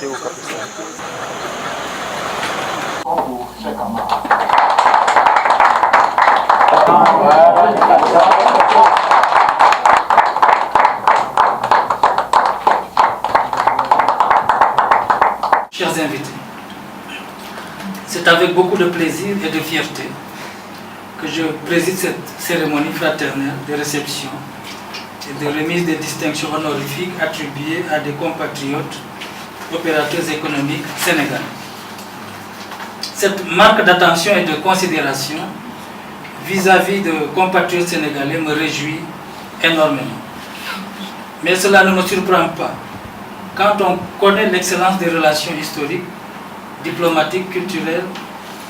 apporter au Cap-Vert. Chers invités, c'est avec beaucoup de plaisir et de fierté que je préside cette cérémonie fraternelle de réception et de remise des distinctions honorifiques attribuées à des compatriotes opérateurs économiques sénégalais. Cette marque d'attention et de considération vis-à-vis de compatriotes sénégalais me réjouit énormément. Mais cela ne me surprend pas quand on connaît l'excellence des relations historiques, diplomatiques, culturelles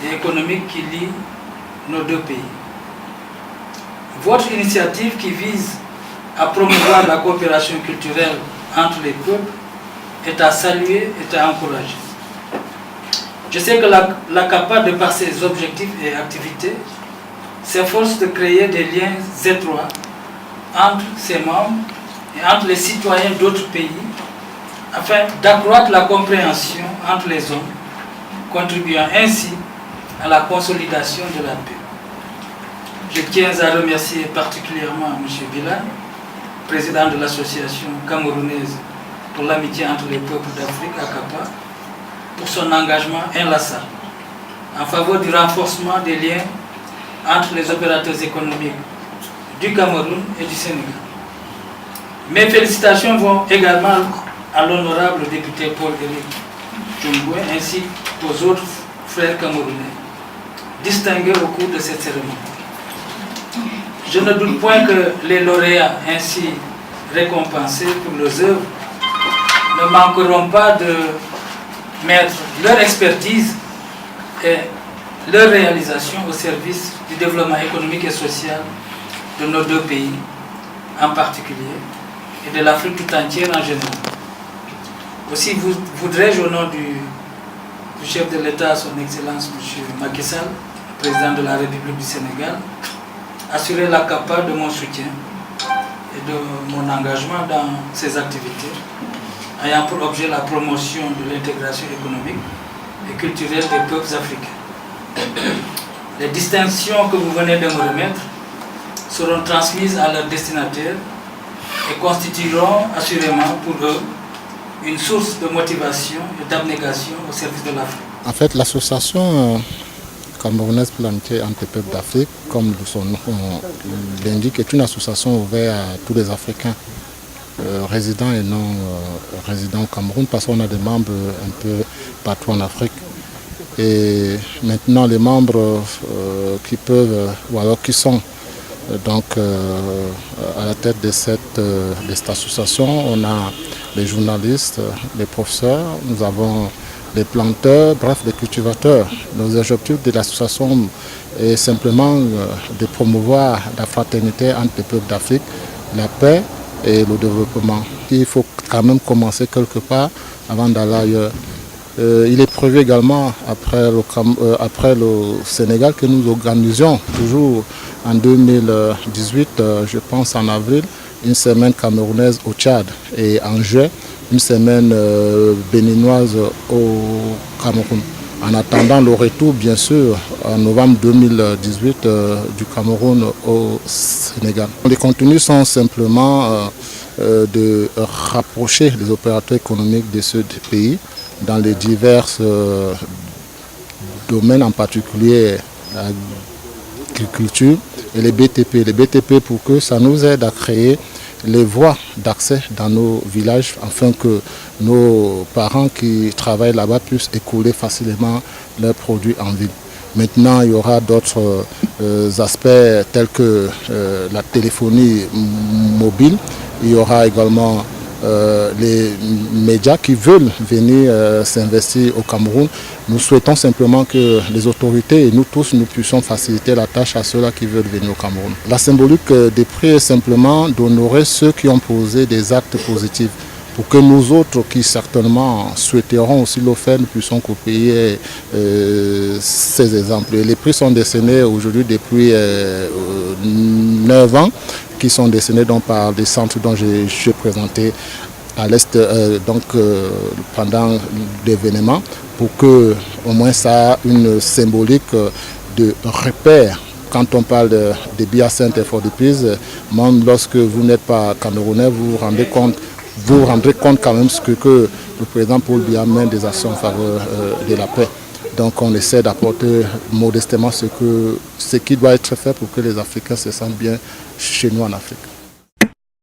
et économiques qui lient nos deux pays. Votre initiative qui vise à promouvoir la coopération culturelle entre les peuples est à saluer et à encourager. Je sais que la CAPA, de par ses objectifs et activités, s'efforce de créer des liens étroits entre ses membres et entre les citoyens d'autres pays afin d'accroître la compréhension entre les hommes, contribuant ainsi à la consolidation de la paix. Je tiens à remercier particulièrement M. Bilal, président de l'association camerounaise pour l'amitié entre les peuples d'Afrique, ACAPA, pour son engagement inlassable en faveur du renforcement des liens entre les opérateurs économiques du Cameroun et du Sénégal. Mes félicitations vont également à l'honorable député Paul-Éric Djoumboué ainsi qu'aux autres frères camerounais distingués au cours de cette cérémonie. Je ne doute point que les lauréats ainsi récompensés pour leurs œuvres ne manqueront pas de mettre leur expertise et leur réalisation au service du développement économique et social de nos deux pays en particulier et de l'Afrique tout entière en général. Aussi voudrais-je, au nom du chef de l'État, son Excellence M. Macky Sall, président de la République du Sénégal, assurer la CAPA de mon soutien et de mon engagement dans ces activités, ayant pour objet la promotion de l'intégration économique et culturelle des peuples africains. Les distinctions que vous venez de me remettre seront transmises à leurs destinataires et constitueront assurément pour eux une source de motivation et d'abnégation au service de l'Afrique. En fait, l'association camerounaise pour l'amitié entre les peuples d'Afrique, comme son nom l'indique, est une association ouverte à tous les Africains, résidents et non résidents au Cameroun, parce qu'on a des membres un peu partout en Afrique. Et maintenant, les membres qui peuvent, ou alors qui sont donc à la tête de cette association, on a les journalistes, les professeurs, nous avons les planteurs, bref, les cultivateurs. Nos objectifs de l'association est simplement de promouvoir la fraternité entre les peuples d'Afrique, la paix et le développement. Il faut quand même commencer quelque part avant d'aller ailleurs. Il est prévu également, après le Sénégal, que nous organisions toujours en 2018, je pense en avril, une semaine camerounaise au Tchad et en juin, une semaine béninoise au Cameroun. En attendant le retour, bien sûr, en novembre 2018 du Cameroun au Sénégal. Les contenus sont simplement de rapprocher les opérateurs économiques de ce pays dans les divers domaines, en particulier l'agriculture et les BTP. Les BTP pour que ça nous aide à créer les voies d'accès dans nos villages afin que nos parents qui travaillent là-bas puissent écouler facilement leurs produits en ville. Maintenant, il y aura d'autres aspects tels que la téléphonie mobile. Il y aura également les médias qui veulent venir s'investir au Cameroun. Nous souhaitons simplement que les autorités et nous tous, nous puissions faciliter la tâche à ceux-là qui veulent venir au Cameroun. La symbolique des prix est simplement d'honorer ceux qui ont posé des actes positifs pour que nous autres qui certainement souhaiteront aussi le faire, nous puissions copier ces exemples. Et les prix sont décernés aujourd'hui depuis 9 ans, qui sont décernés donc par des centres dont j'ai présenté à l'est, pendant l'événement, pour que au moins ça a une symbolique de repère. Quand on parle de Biya Center for the Peace, même lorsque vous n'êtes pas camerounais, vous vous rendrez compte quand même ce que le président Paul Biya mène des actions en faveur de la paix. Donc on essaie d'apporter modestement ce qui doit être fait pour que les Africains se sentent bien chez nous en Afrique.